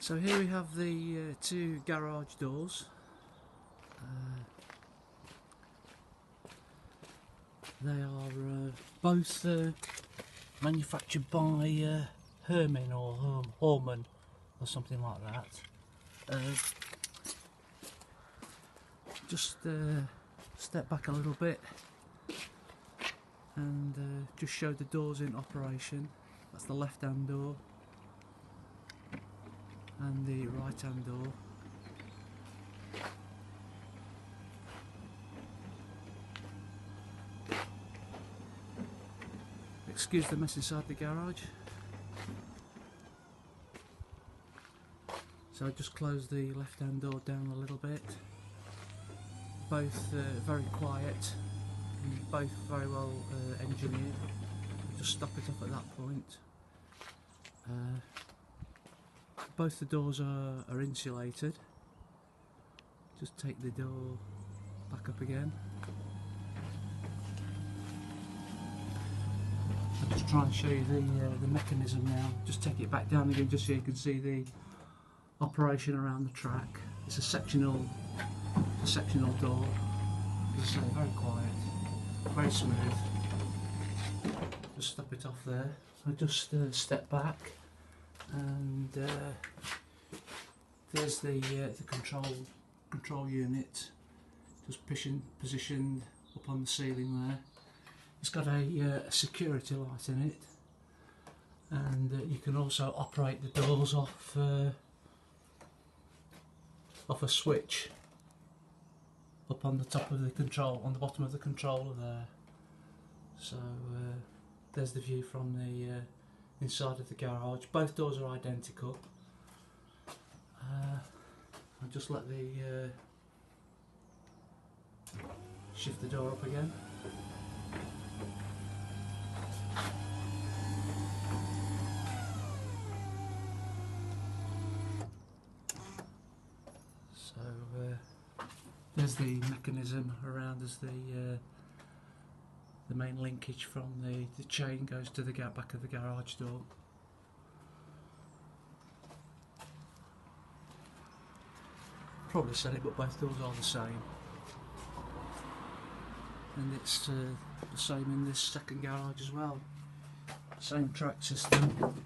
So here we have the two garage doors. They are both manufactured by Hormann or Hormann or something like that. Just step back a little bit and just show the doors in operation. That's the left hand door and the right hand door. Excuse the mess inside the garage. So I just close the left hand door down a little bit. Both very quiet, and both very well engineered. Just stop it up at that point. Both the doors are insulated. Just take the door back up again. I'll just try and show you the mechanism now. Just take it back down again just so you can see the operation around the track. It's a sectional door. As I say, very quiet, very smooth. Just stop it off there. I just step back, and there's the control unit, just positioned up on the ceiling there. It's got a security light in it, and you can also operate the doors off a switch up on the top of the control, on the bottom of the controller there. So there's the view from the inside of the garage. Both doors are identical. I'll just let the shift the door up again. So there's the mechanism around as the main linkage from the chain goes to the back of the garage door. Probably said it, but both doors are the same, and it's the same in this second garage as well. Same track system.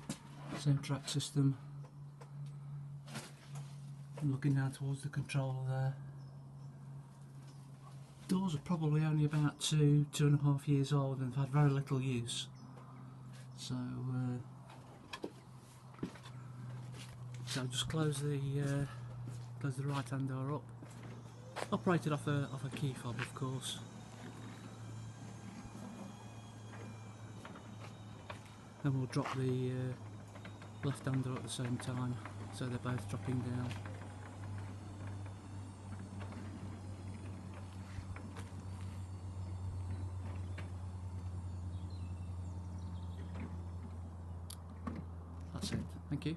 I'm looking down towards the controller there. Doors are probably only about 2.5 years old and have had very little use. So just close the right hand door up. Operated off a key fob, of course. And we'll drop the left hand door at the same time, so they're both dropping down. That's it. Thank you.